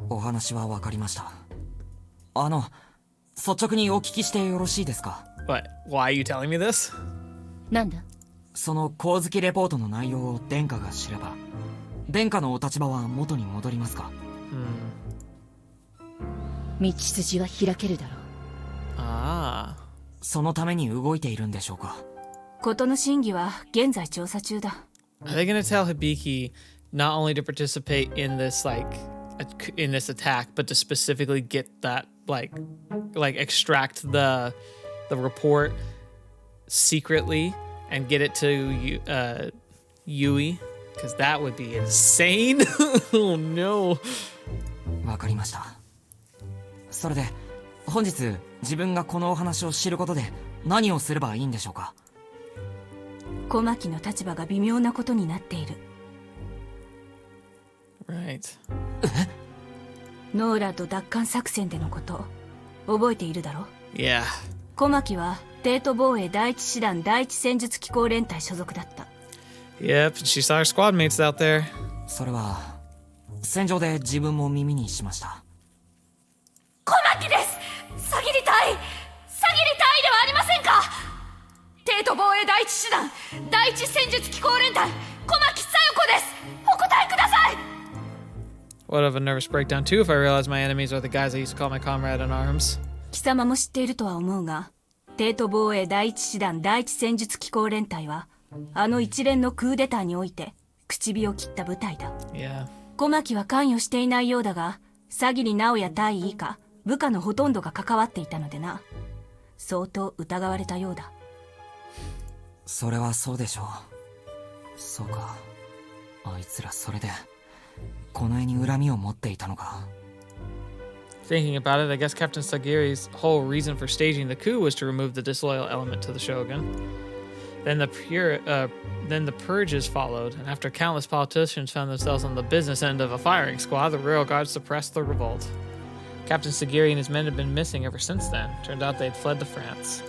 お話は分かりました。率直にお聞きしてよろしいですか？ But why are you telling me this? なんだ？その光月レポートの内容を殿下が知れば、殿下のお立場は元に戻りますか？道筋は開けるだろう。Ah. そのために動いているんでしょうか？事の真偽は現在調査中だ。 Are they gonna tell Hibiki not only to participate in this in this attack, but to specifically get that like extract the report secretly and get it to Yui? Because that would be insane. Oh no. わかりました。それで本日自分がこのお話を知ることで何をすればいいんでしょうか？小牧の立場が微妙なことになっている。 Right. ノーラッド奪還作戦でのこと覚えているだろ？ Yeah. 小牧は帝都防衛第一師団第一戦術機構連隊所属だった。 Yep. She saw her squad mates out there. それは戦場で自分も耳にしました。小牧です。詐欺り隊ではありませんか？帝都防衛第一師団第一戦術機構連隊小牧小夜子です。お答えください。 What of a nervous breakdown too if I realized my enemies are the guys I used to call my comrade in arms. 貴様も知っているとは思うが、帝都防衛第一師団第一戦術機構連隊はあの一連のクーデターにおいて口火を切った部隊だ。 Yeah. 小牧は関与していないようだが、詐欺に直哉大尉以下部下のほとんどが関わっていたのでな。相当疑われたようだ。それはそうでしょう。そうか、あいつらそれでこの絵に恨みを持っていたのか。 Thinking about it, I guess Captain Sagiri's whole reason for staging the coup was to remove the disloyal element to the Shogun. Then the purges followed, and after countless politicians found themselves on the business end of a firing squad, the Royal Guard suppressed the revolt. Captain Sagiri and his men had been missing ever since then. Turned out they'd fled to France.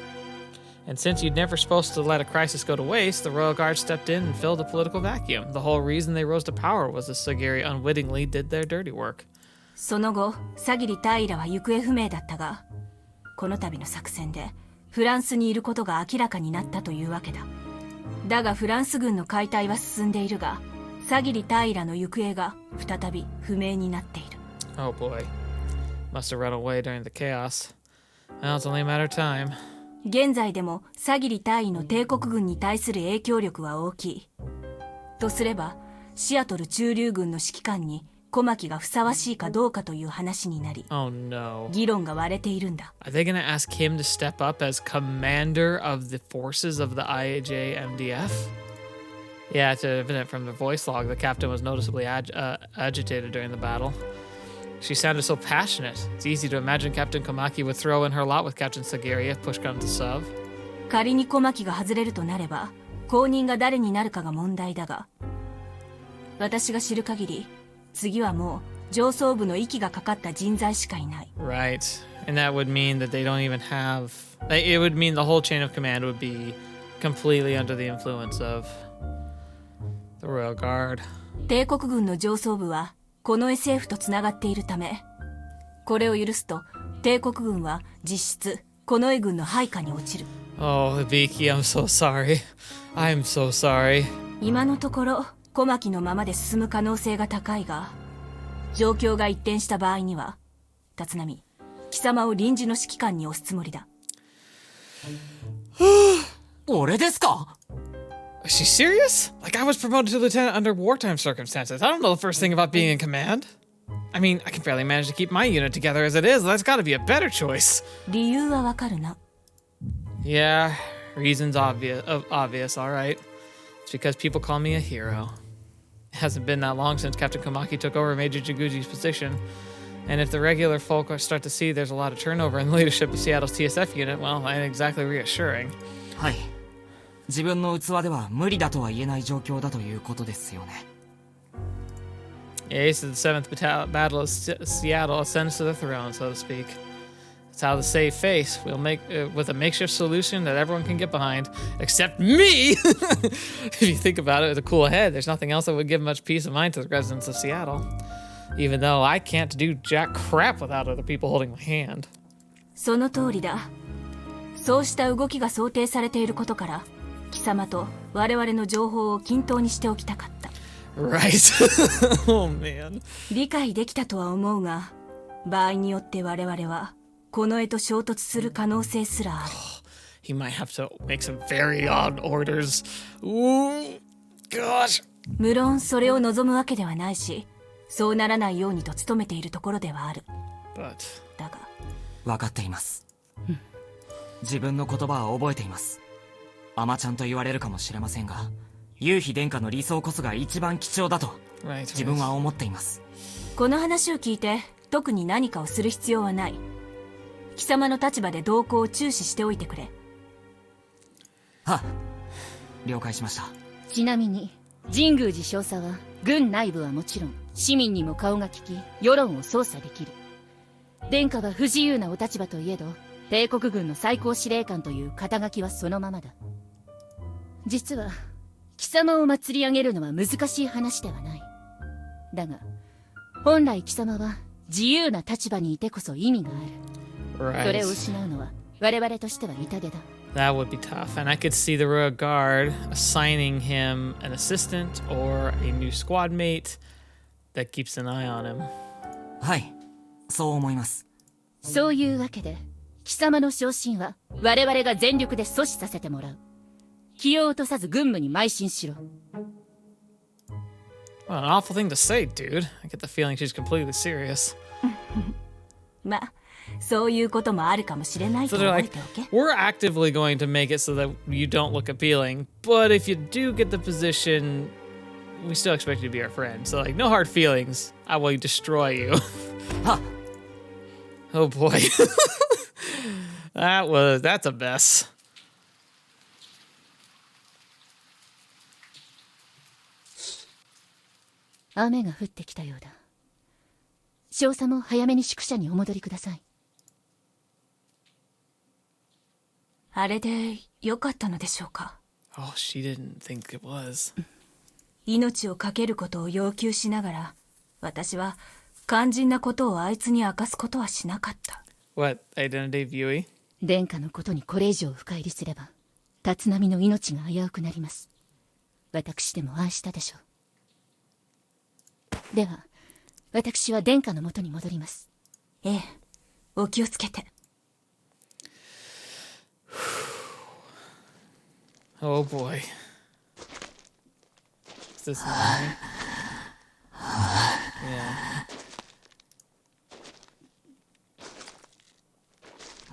And since you'd never supposed to let a crisis go to waste, the Royal Guard stepped in and filled a political vacuum. The whole reason they rose to power was that Sagiri unwittingly did their dirty work. その後、詐欺り大尉らは行方不明だったが、この度の作戦でフランスにいることが明らかになったというわけだ。だがフランス軍の解体は進んでいるが、詐欺り大尉らの行方が再び不明になっている。 Oh boy. Must have run away during the chaos. Well, it's only a matter of time. 現在でも詐欺り大尉の帝国軍に対する影響力は大きい。とすれば、シアトル駐留軍の指揮官に小牧がふさわしいかどうかという話になり、 Oh no. 議論が割れているんだ。 Are they gonna ask him to step up as commander of the forces of the IJMDF? Yeah, it's evident from the voice log the captain was noticeably agitated during the battle. She sounded so passionate. It's easy to imagine Captain Komaki would throw in her lot with Captain Sagiri if push comes to shove. 仮に小牧が外れるとなれば、後任が誰になるかが問題だが、私が知る限り、次はもう上層部の息がかかった人材しかいない。 Right. And that would mean that they don't even have... It would mean the whole chain of command would be completely under the influence of the Royal Guard. 帝国軍の上層部はこの SF とつながっているため、これを許すと帝国軍は実質この軍の配下に落ちる。 Oh, Hibiki, I'm so sorry. I'm so sorry. 今のところ小牧のままで進む可能性が高いが、状況が一転した場合には立浪、貴様を臨時の指揮官に押すつもりだ。俺ですか？ Is she serious? Like, I was promoted to lieutenant under wartime circumstances. I don't know the first thing about being in command. I mean, I can barely manage to keep my unit together as it is. That's gotta be a better choice. 理由はわかるな。 Yeah, reasons obvious, alright. It's because people call me a hero. It hasn't been that long since Captain Komaki took over Major Jaguji's position. And if the regular folk start to see there's a lot of turnover in the leadership of Seattle's TSF unit, well, that ain't exactly reassuring. はい。自分の器では無理だとは言えない状況だということですよね。Ace of the 7th Battle of Seattle ascends to the throne, so to speak. It's how to save face. We'll make with a makeshift solution that everyone can get behind, except me. If you think about it with a cool head, there's nothing else that would give much peace of mind to the residents of Seattle. Even though I can't do jack crap without other people holding my hand. その通りだ。そうした動きが想定されていることから、貴様と我々の情報を均等にしておきたかった。Right. Oh man. 理解できたとは思うが、場合によって我々はこの絵と衝突する可能性すらある。He might have to make some very odd orders. Ooh, gosh. 無論それを望むわけではないし、そうならないようにと努めているところではある。But だが、分かっています。自分の言葉は覚えています。甘ちゃんと言われるかもしれませんが、夕日殿下の理想こそが一番貴重だと自分は思っています。この話を聞いて特に何かをする必要はない。貴様の立場で動向を注視しておいてくれ。は、了解しました。ちなみに神宮寺少佐は軍内部はもちろん市民にも顔が利き世論を操作できる。殿下は不自由なお立場といえど帝国軍の最高司令官という肩書きはそのままだ。実は貴様を祭り上げるのは難しい話ではない。だが本来貴様は自由な立場にいてこそ意味がある。それを失うのは我々としては痛手だ。that would be tough, and I could see the Royal Guard assigning him an assistant or a new squad mate that keeps an eye on him. はい、そう思います。そういうわけで貴様の昇進は我々が全力で阻止させてもらう。気を落とさず軍務に邁進しろ。What an awful thing to say, dude. I get the feeling she's completely serious. ま、そういうこともあるかもしれないと So they're 覚え like, ておけ。we're actively going to make it so that you don't look appealing, but if you do get the position, we still expect you to be our friend. So like, no hard feelings. I will destroy you. は、Oh boy. That's a mess. 雨が降ってきたようだ。少佐も早めに宿舎にお戻りください。あれで良かったのでしょうか。 Oh, she didn't think it was. 命を懸けることを要求しながら、私は肝心なことをあいつに明かすことはしなかった。What, identity viewing? 殿下のことにこれ以上深入りすれば、立浪の命が危うくなります。私でもああしたでしょう。では、私は殿下のもとに戻ります。ええ、お気をつけて。Oh boy. Is this mine?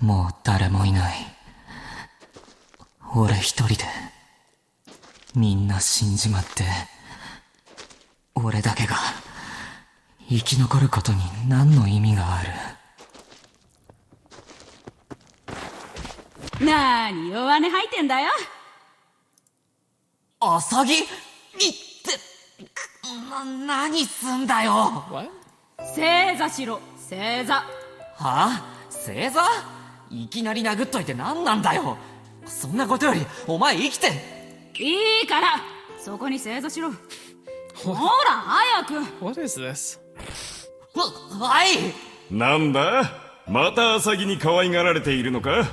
Yeah. もう誰もいない。俺一人でみんな死んじまって、俺だけが生き残ることに何の意味がある。なーに弱音吐いてんだよ。アサギ？いって何すんだよ。 What? 正座しろ、正座。はぁ？正座？いきなり殴っといて何なんだよ。そんなことよりお前生きて。いいからそこに正座しろ。ほら早く。 What is this? はい。なんだ、またアサギに可愛がられているのか。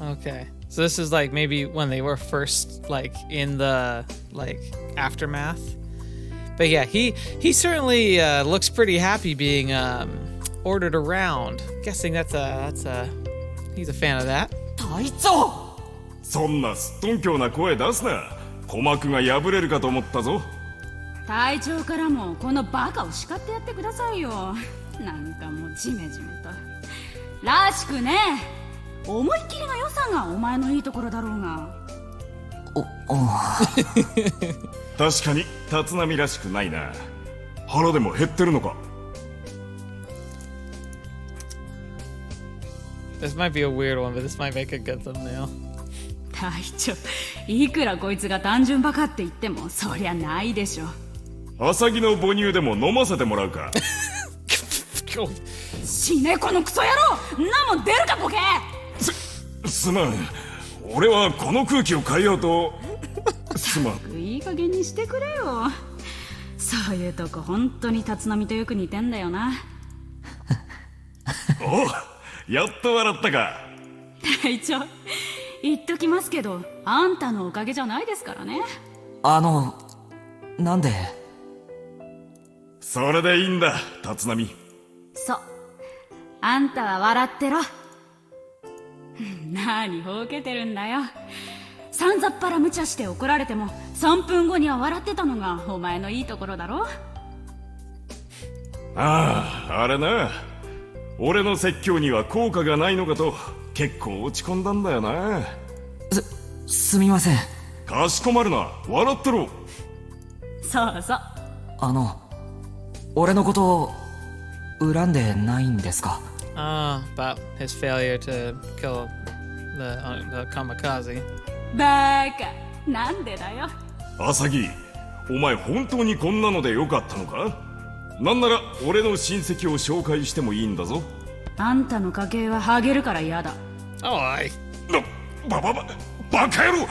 Okay. So this is like maybe when they were first like in the like aftermath. But yeah, he certainly looks pretty happy being ordered around. Guessing that's a he's a fan of that. 隊長。そんなすっとんきょうな声出すな。鼓膜が破れるかと思ったぞ。隊長からもこのバカを叱ってやってくださいよ。なんかもうジメジメとらしくねえ。思いっきりの良さがお前のいいところだろうが。確かに立浪らしくないな。腹でも減ってるのか。 This might be a weird one, but this might make a good thumbnail. 隊長、いくらこいつが単純バカって言ってもそりゃないでしょ。アサギの母乳でも飲ませてもらうか。死ねこのクソ野郎。んなもん出るかボケ。すまん、俺はこの空気を変えようと。すまん。いい加減にしてくれよ。そういうとこ本当に立浪とよく似てんだよな。お、やっと笑ったか。隊長、言っときますけど、あんたのおかげじゃないですからね。なんで。それでいいんだ、立浪。そう、あんたは笑ってろ。何ほうけてるんだよ。さんざっぱら無茶して怒られても3分後には笑ってたのがお前のいいところだろ。ああ、あれな。俺の説教には効果がないのかと結構落ち込んだんだよな。すみません。かしこまるな、笑ってろ。そうそう。俺のことを恨んでないんですか？ About his failure to kill the kamikaze. バカ、なんでだよ。アサギ、お前本当にこんなのでよかったのか。なんなら俺の親戚を紹介してもいいんだぞ。あんたの家系はハゲるから嫌だ。Oh, I. バカ野郎。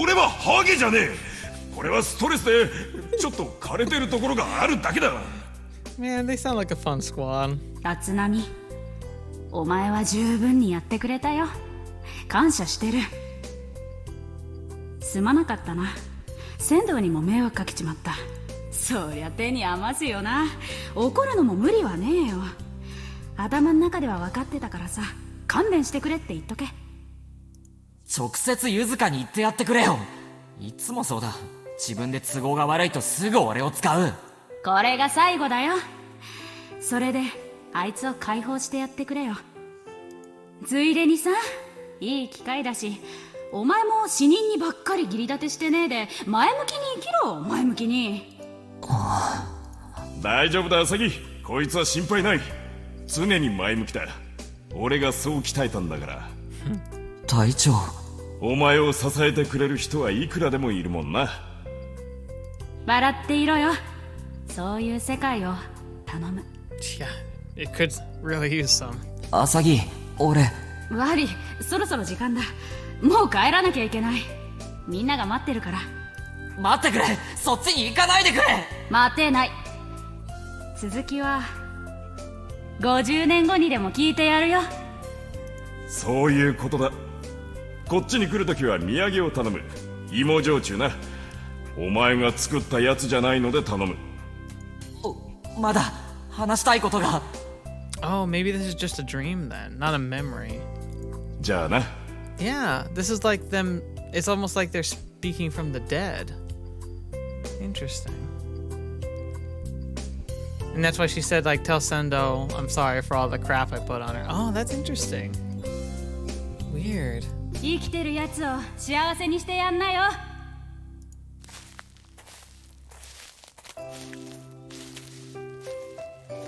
俺はハゲじゃねえ。これはストレスでちょっと枯れてるところがあるだけだ。 Man, they sound like a fun squad. 立浪、お前は十分にやってくれたよ。感謝してる。すまなかったな。仙道にも迷惑かけちまった。そりゃ手に余すよな。怒るのも無理はねえよ。頭の中では分かってたからさ、勘弁してくれって言っとけ。直接ゆずかに言ってやってくれよ。いつもそうだ。自分で都合が悪いとすぐ俺を使う。これが最後だよ。それであいつを解放してやってくれよ。ついでにさ、いい機会だし、お前も死人にばっかり義理立てしてねえで前向きに生きろ。前向きに。大丈夫だ、アサギ。こいつは心配ない。常に前向きだ。俺がそう鍛えたんだから。隊長、お前を支えてくれる人はいくらでもいるもんな。笑っていろよ。そういう世界を頼む。 Yeah, it could really use some. アサギ、俺。悪い、そろそろ時間だ。もう帰らなきゃいけない。みんなが待ってるから。待ってくれ。そっちに行かないでくれ。待てない。続きは50年後にでも聞いてやるよ。そういうことだ。こっちに来るときは土産を頼む。芋焼酎な。お前が作ったやつじゃないので頼む。まだ話したいことが。Oh, maybe this is just a dream then, not a memory. じゃあな。Yeah, this is like them. It's almost like they're speaking from the dead. Interesting. And that's why she said, like, tell Sendo, I'm sorry for all the crap I put on her. Oh, that's interesting. Weird. 生きてるやつを幸せにしてやんなよ。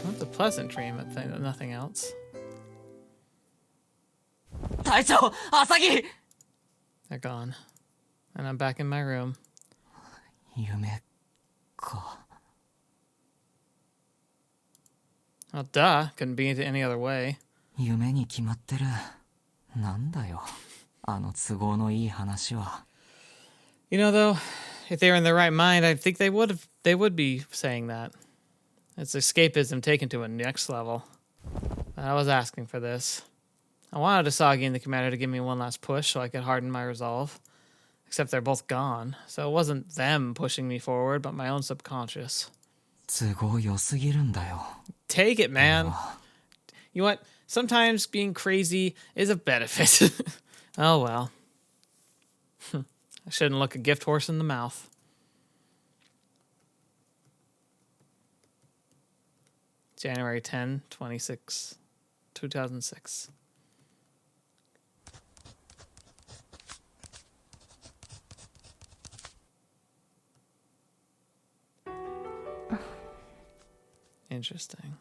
That's a pleasant dream, I think, nothing else. 隊長、アサギ。 They're gone. And I'm back in my room. 夢か。Well, duh. Couldn't be any other way. 夢に決まってる。なんだよ、あの都合のいい話は。You know, though, if they were in their right mind, I think they would be saying that. It's escapism taken to a next level. But I was asking for this. I wanted Asagi and the commander to give me one last push so I could harden my resolve. Except they're both gone, so it wasn't them pushing me forward, but my own subconscious. 都合良すぎるんだよ。 Take it, man. You know what? Sometimes being crazy is a benefit. Oh well. I shouldn't look a gift horse in the mouth. January 10, 2006. Interesting.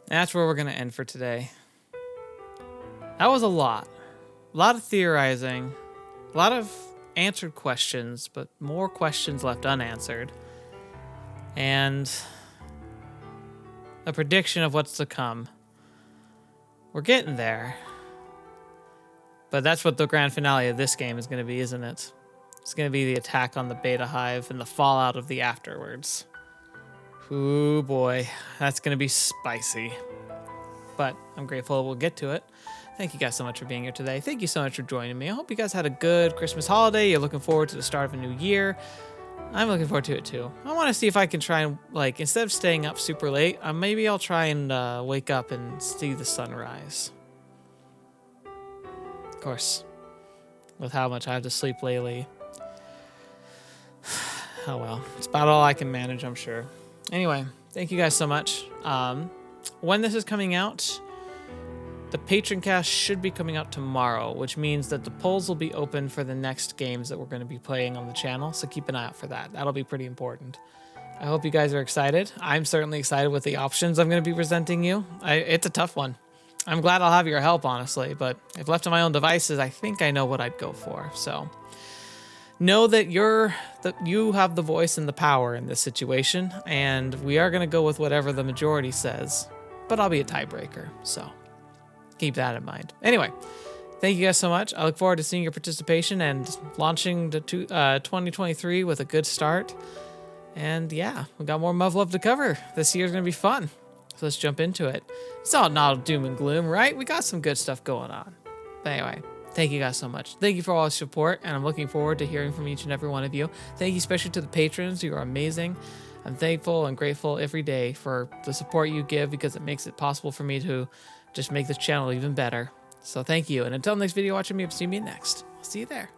That's where we're going to end for today. That was a lot. A lot of theorizing. A lot of answered questions, but more questions left unanswered. And a prediction of what's to come. We're getting there. But that's what the grand finale of this game is going to be, isn't it? It's going to be the attack on the Beta Hive and the fallout of the afterwards. Ooh boy, that's going to be spicy. But I'm grateful we'll get to it. Thank you guys so much for being here today. Thank you so much for joining me. I hope you guys had a good Christmas holiday. You're looking forward to the start of a new year. I'm looking forward to it too. I want to see if I can try and, like, instead of staying up super late, maybe I'll try and wake up and see the sunrise. Of course, with how much I have to sleep lately. Oh well, it's about all I can manage, I'm sure. Anyway, thank you guys so much. When this is coming out, the patron cast should be coming out tomorrow, which means that the polls will be open for the next games that we're going to be playing on the channel, so keep an eye out for that. That'll be pretty important. I hope you guys are excited. I'm certainly excited with the options I'm going to be presenting you. It's a tough one. I'm glad I'll have your help, honestly, but if left to my own devices, I think I know what I'd go for, so... Know that you have the voice and the power in this situation, and we are going to go with whatever the majority says, but I'll be a tiebreaker, so keep that in mind. Anyway, thank you guys so much. I look forward to seeing your participation and launching the 2023 with a good start. And yeah, we got more Muv-Luv to cover. This year's going to be fun, so let's jump into it. It's all not doom and gloom, right? We got some good stuff going on. But anyway, thank you guys so much. Thank you for all the support, and I'm looking forward to hearing from each and every one of you. Thank you especially to the patrons. You are amazing. I'm thankful and grateful every day for the support you give because it makes it possible for me to just make this channel even better. So thank you. And until next video, watching me, see me next. I'll see you there.